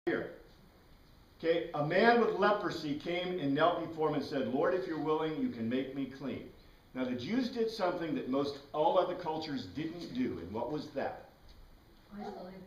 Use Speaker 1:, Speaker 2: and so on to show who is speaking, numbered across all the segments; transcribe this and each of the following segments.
Speaker 1: here. Okay, a man with leprosy came and knelt before him and said, Lord, if you're willing, you can make me clean. Now the Jews did something that most all other cultures didn't do, and what was that?
Speaker 2: Isolated.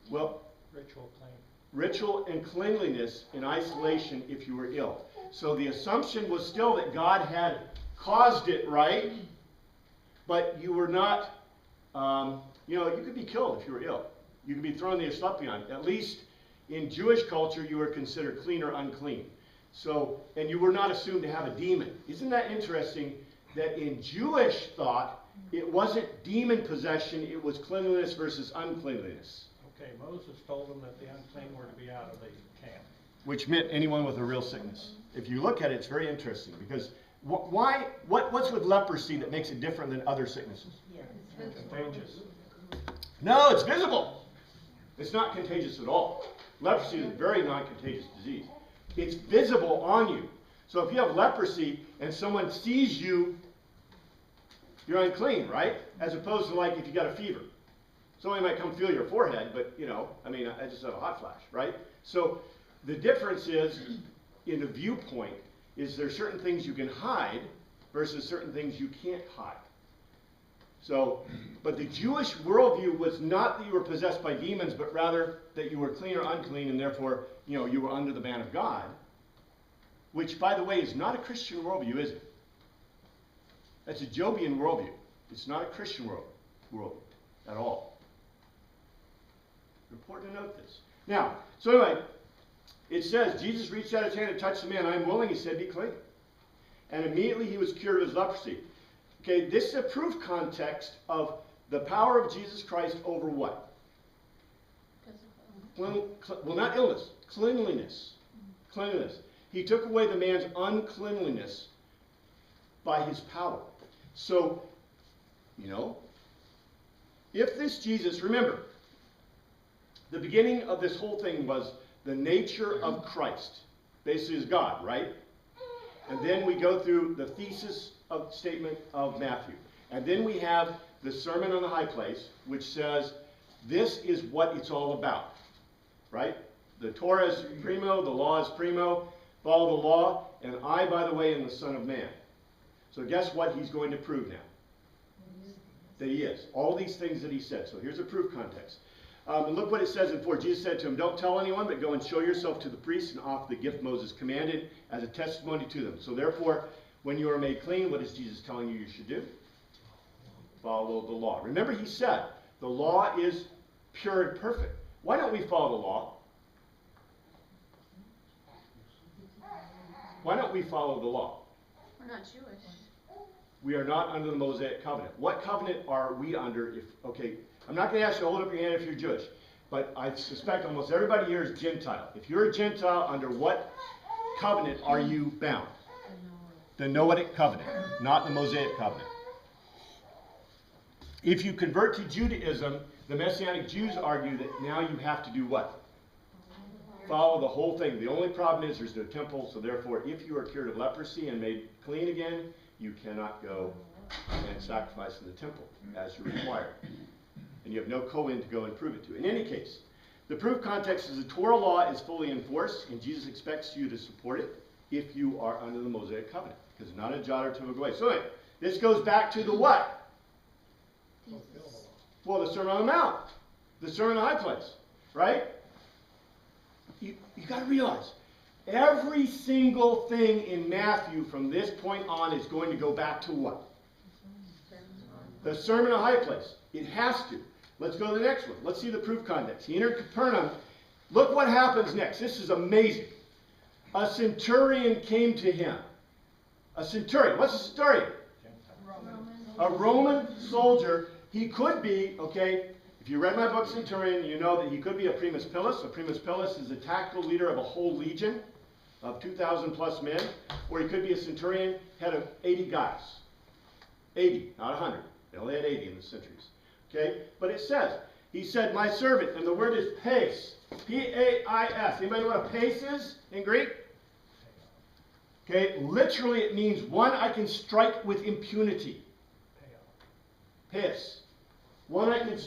Speaker 1: Well, ritual and cleanliness in isolation if you were ill. So the assumption was still that God had caused it, right? But you were not, you could be killed if you were ill. You could be thrown in the Asclepion. At least in Jewish culture, you were considered clean or unclean. So, and you were not assumed to have a demon. Isn't that interesting that in Jewish thought, it wasn't demon possession, it was cleanliness versus uncleanliness.
Speaker 3: Okay, Moses told them that the unclean were to be out of the camp.
Speaker 1: Which meant anyone with a real sickness. If you look at it, it's very interesting because what's with leprosy that makes it different than other sicknesses?
Speaker 2: Yeah,
Speaker 3: It's contagious.
Speaker 1: No, it's visible. It's not contagious at all. Leprosy is a very non-contagious disease. It's visible on you. So if you have leprosy and someone sees you, you're unclean, right? As opposed to like if you got a fever. Somebody might come feel your forehead, but I just have a hot flash, right? So the difference is in the viewpoint is there certain things you can hide versus certain things you can't hide. So, but the Jewish worldview was not that you were possessed by demons, but rather that you were clean or unclean, and therefore, you were under the ban of God. Which, by the way, is not a Christian worldview, is it? That's a Jobian worldview. It's not a Christian worldview at all. Important to note this. Now, so anyway, it says, Jesus reached out his hand and touched the man. I am willing, he said, be clean. And immediately he was cured of his leprosy. Okay, this is a proof context of the power of Jesus Christ over what? Well, not illness, cleanliness. Cleanliness. He took away the man's uncleanliness by his power. So, if this Jesus, remember, the beginning of this whole thing was the nature of Christ. Basically is God, right? And then we go through the thesis statement of Matthew. And then we have the Sermon on the High Place, which says, this is what it's all about. Right? The Torah is primo, the law is primo, follow the law, and I, by the way, am the Son of Man. So guess what he's going to prove now? That he is. All these things that he said. So here's a proof context. And look what it says in 4. Jesus said to him, don't tell anyone, but go and show yourself to the priests and offer the gift Moses commanded as a testimony to them. So therefore, when you are made clean, what is Jesus telling you should do? Follow the law. Remember, he said, the law is pure and perfect. Why don't we follow the law? Why don't we follow the law?
Speaker 2: We're not Jewish.
Speaker 1: We are not under the Mosaic covenant. What covenant are we under? I'm not going to ask you to hold up your hand if you're Jewish, but I suspect almost everybody here is Gentile. If you're a Gentile, under what covenant are you bound? The Noahic covenant, not the Mosaic covenant. If you convert to Judaism, the Messianic Jews argue that now you have to do what? Follow the whole thing. The only problem is there's no temple, so therefore if you are cured of leprosy and made clean again, you cannot go and sacrifice in the temple as you're required. And you have no Kohen to go and prove it to. In any case, the proof context is the Torah law is fully enforced, and Jesus expects you to support it if you are under the Mosaic covenant, because not a jot or tittle of away. So anyway, this goes back to the what? Well, the Sermon on the Mount, the Sermon on the High Place, right? You got to realize, every single thing in Matthew from this point on is going to go back to what? The Sermon on the High Place. It has to. Let's go to the next one. Let's see the proof context. He entered Capernaum. Look what happens next. This is amazing. A centurion came to him. A centurion. What's a centurion? A Roman soldier. He could be, if you read my book, Centurion, you know that he could be a primus pilus. A primus pilus is the tactical leader of a whole legion of 2,000 plus men. Or he could be a centurion, head of 80 guys. 80, not 100. They only had 80 in the centuries. But it says, he said, my servant, and the word is pais. P-A-I-S. Anybody know what a pais is in Greek? Literally it means one I can strike with impunity. Pais. one I can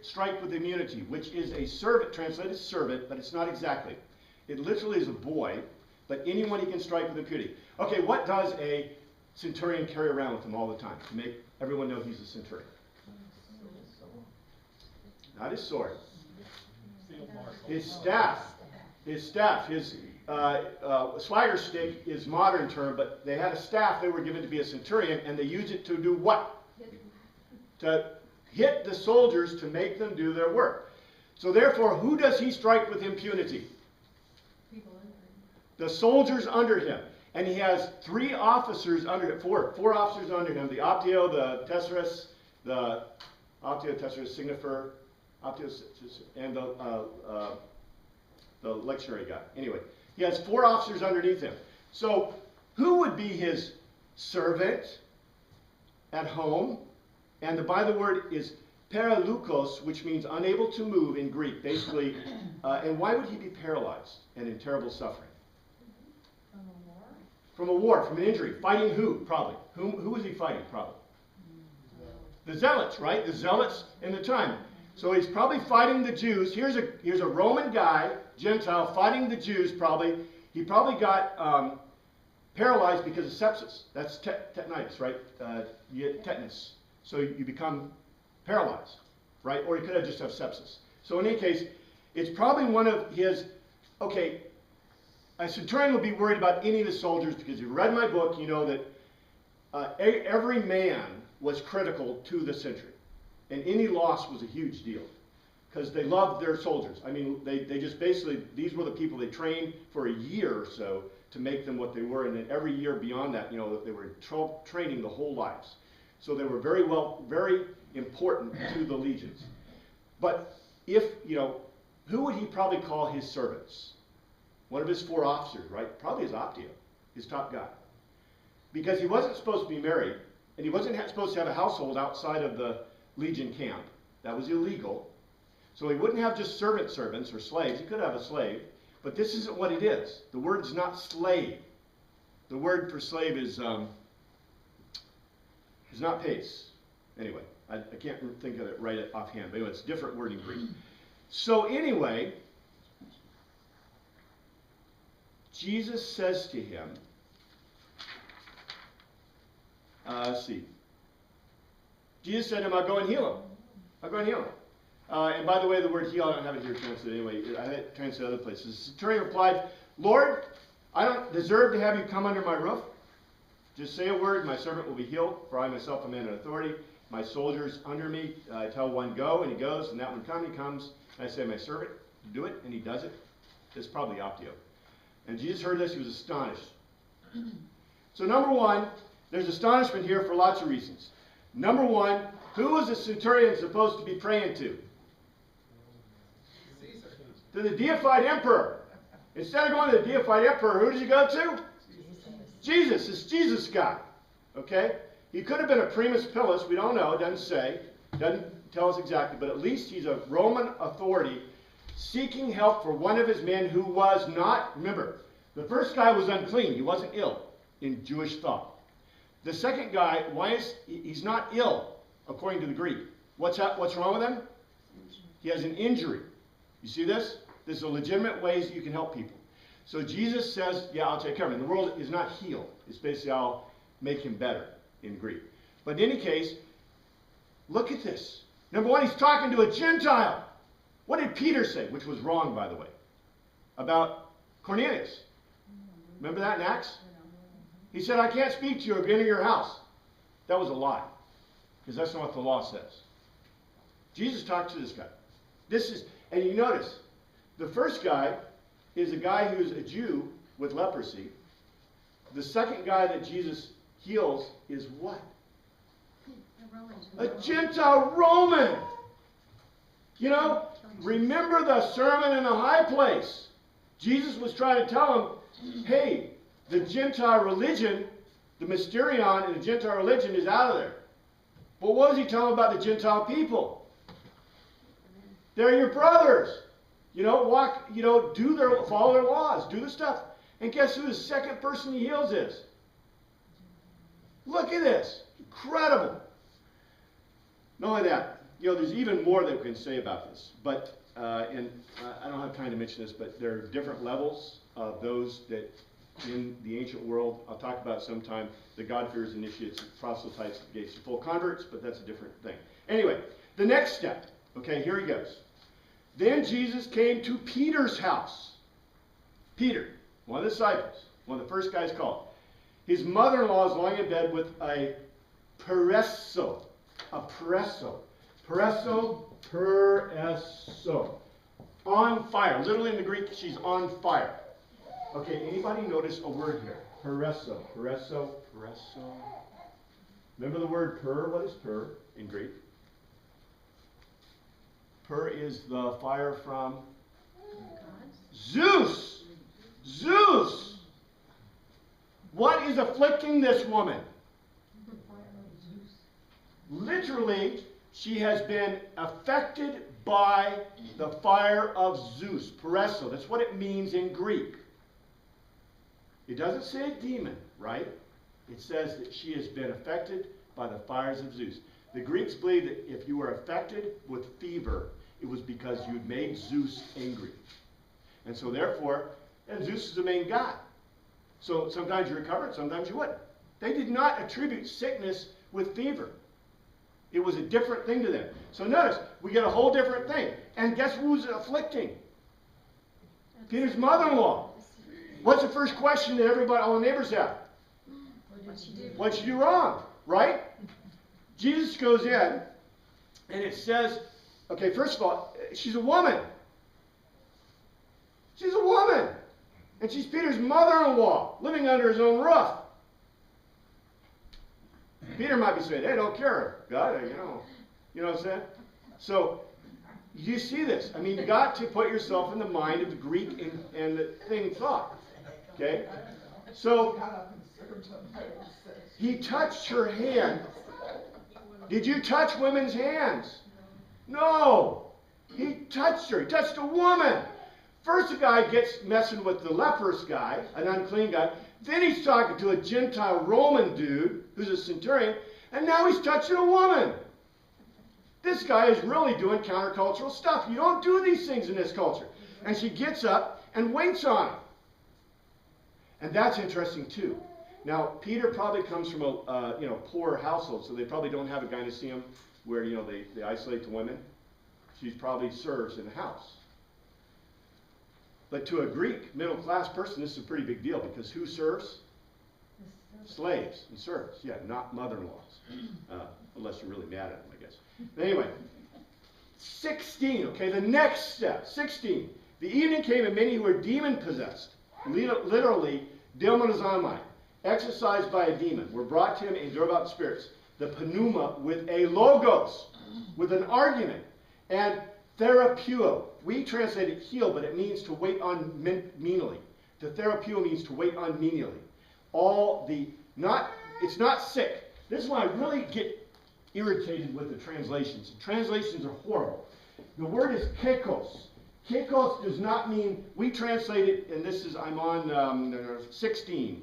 Speaker 1: strike with immunity, which is a servant, translated servant, but it's not exactly. It literally is a boy, but anyone he can strike with impunity. Okay, what does a centurion carry around with him all the time to make everyone know he's a centurion? Not his sword.
Speaker 3: Field marshal.
Speaker 1: His staff. His staff. His swagger stick is modern term, but they had a staff they were given to be a centurion, and they used it to do what? To hit the soldiers to make them do their work. So therefore, who does he strike with impunity?
Speaker 2: People under him.
Speaker 1: The soldiers under him. And he has 3 officers under him, 4 officers under him, the Optio, the Tesserus, the Optio, Tesserus, Signifer, Optio, and the lectionary guy. Anyway, he has 4 officers underneath him. So who would be his servant at home? And the Bible word is paralukos, which means unable to move in Greek, basically. And why would he be paralyzed and in terrible suffering? From a war, from an injury. Fighting who? Probably. Who was he fighting? Probably. The Zealots, right? The Zealots in the time. So he's probably fighting the Jews. Here's a Roman guy, Gentile, fighting the Jews probably. He probably got paralyzed because of sepsis. That's tetanitis, right? You get tetanus. So you become paralyzed, right? Or he could have just have sepsis. So in any case, it's probably one of his, okay, a centurion will be worried about any of the soldiers because you've read my book, you know that every man was critical to the century. And any loss was a huge deal because they loved their soldiers. I mean, they just basically, these were the people they trained for a year or so to make them what they were. And then every year beyond that, you know, they were training the whole lives. So they were very important to the legions. But if, you know, who would he probably call his servants? One of his 4 officers, right? Probably his Optio, his top guy. Because he wasn't supposed to be married, and he wasn't supposed to have a household outside of the legion camp. That was illegal. So he wouldn't have just servants or slaves. He could have a slave, but this isn't what it is. The word is not slave. The word for slave is not pace. Anyway, I can't think of it right offhand, but anyway, it's a different word in Greek. So anyway, Jesus says to him, let's see. Jesus said to him, I'll go and heal him. I'll go and heal him. And by the way, the word heal, I don't have it here translated anyway. I had it translated other places. The centurion replied, Lord, I don't deserve to have you come under my roof. Just say a word, my servant will be healed, for I myself am a man of authority. My soldiers under me, I tell one go, and he goes, and that one come, he comes. And I say, my servant, do it, and he does it. It's probably Optio. And Jesus heard this, he was astonished. So number 1, there's astonishment here for lots of reasons. Number 1, who was the centurion supposed to be praying to?
Speaker 4: Caesar.
Speaker 1: To the deified emperor. Instead of going to the deified emperor, who does he go to? Jesus. This Jesus guy. Okay? He could have been a primus pilus. We don't know. It doesn't say. Doesn't tell us exactly. But at least he's a Roman authority seeking help for one of his men who was not, remember, the first guy was unclean. He wasn't ill in Jewish thought. The second guy, he's not ill, according to the Greek. What's wrong with him? He has an injury. You see this? This is a legitimate ways you can help people. So Jesus says, yeah, I'll take care of him. The world is not healed. It's basically, I'll make him better in Greek. But in any case, look at this. Number 1, he's talking to a Gentile. What did Peter say? Which was wrong, by the way, about Cornelius. Remember that in Acts? He said, I can't speak to you or enter your house. That was a lie, because that's not what the law says. Jesus talked to this guy. And you notice, the first guy is a guy who's a Jew with leprosy. The second guy that Jesus heals is what? A Gentile Roman. You know, remember the sermon in the high place. Jesus was trying to tell him, hey, the Gentile religion, the mysterion in the Gentile religion is out of there. But what was he telling about the Gentile people? They're your brothers. You know, follow their laws, do the stuff. And guess who the second person he heals is? Look at this. Incredible. Not only that, there's even more that we can say about this, but, and I don't have time to mention this, but there are different levels of those that in the ancient world, I'll talk about sometime, the God-fearers, initiates, proselytes, gates to full converts, but that's a different thing. Anyway, the next step, okay, here he goes. Then Jesus came to Peter's house. Peter, one of the disciples, one of the first guys called. His mother-in-law is lying in bed with a peresso. A peresso. Peresso. On fire. Literally in the Greek, she's on fire. Okay, anybody notice a word here? Peresso. Remember the word per? What is per in Greek? Per is the fire from Zeus. Zeus. What is afflicting this woman? Literally, she has been affected by the fire of Zeus. Peresso. That's what it means in Greek. It doesn't say a demon, right? It says that she has been affected by the fires of Zeus. The Greeks believed that if you were affected with fever, it was because you'd made Zeus angry. And so therefore, and Zeus is the main god. So sometimes you recovered, sometimes you wouldn't. They did not attribute sickness with fever. It was a different thing to them. So notice, we get a whole different thing. And guess who's afflicting? Peter's mother-in-law. What's the first question that everybody, all the neighbors have? What'd she do wrong? Right? Jesus goes in, and it says, okay, first of all, she's a woman. She's a woman. And she's Peter's mother-in-law, living under his own roof. Peter might be saying, hey, don't care, God, you know what I'm saying? So, you see this. I mean, you got to put yourself in the mind of the Greek and the thing thought. Okay? So, he touched her hand. Did you touch women's hands? No. He touched her. He touched a woman. First, the guy gets messing with the leprous guy, an unclean guy. Then he's talking to a Gentile Roman dude who's a centurion. And now he's touching a woman. This guy is really doing countercultural stuff. You don't do these things in this culture. And she gets up and waits on him. And that's interesting too. Now, Peter probably comes from a poor household, so they probably don't have a gynoecium where they isolate the women. She probably serves in the house. But to a Greek middle-class person, this is a pretty big deal because who serves? Slaves and servants. Yeah, not mother-in-laws. Unless you're really mad at them, I guess. But anyway, 16, okay, the next step. 16. The evening came and many who were demon-possessed, literally, demonizomai, exorcised by a demon, were brought to him and drove out spirits. The pneuma with a logos, with an argument. And therapeuo. We translate it heal, but it means to wait on menially. The therapeuo means to wait on menially. It's not sick. This is why I really get irritated with the translations. The translations are horrible. The word is kekos. Kekos does not mean, we translate it, and this is, I'm on 16.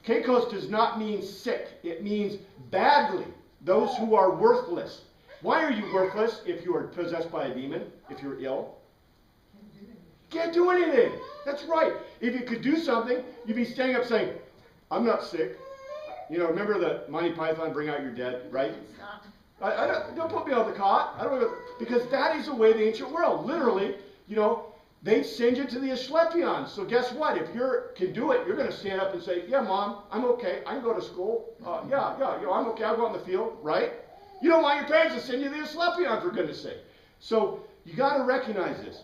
Speaker 1: Kekos does not mean sick. It means badly. Those who are worthless. Why are you worthless if you are possessed by a demon, if you're ill? Can't do anything. That's right. If you could do something, you'd be standing up saying, I'm not sick. Remember the Monty Python, Bring Out Your Dead, right? Don't put me on the cot. Because that is the way of the ancient world. Literally, they send you to the Asclepions. So guess what? If you can do it, you're going to stand up and say, yeah, Mom, I'm okay. I can go to school. I'm okay. I'll go out in the field, right? You don't want your parents to send you to the Asclepion, for goodness sake. So you got to recognize this.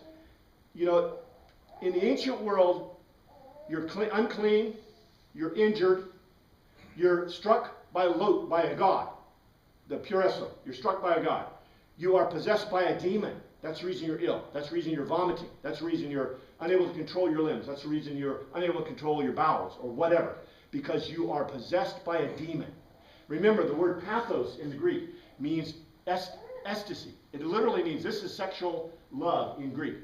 Speaker 1: In the ancient world, you're unclean, you're injured, you're struck by a god, the puresso. You're struck by a god. You are possessed by a demon. That's the reason you're ill. That's the reason you're vomiting. That's the reason you're unable to control your limbs. That's the reason you're unable to control your bowels or whatever. Because you are possessed by a demon. Remember, the word pathos in the Greek means ecstasy. It literally means this is sexual love in Greek.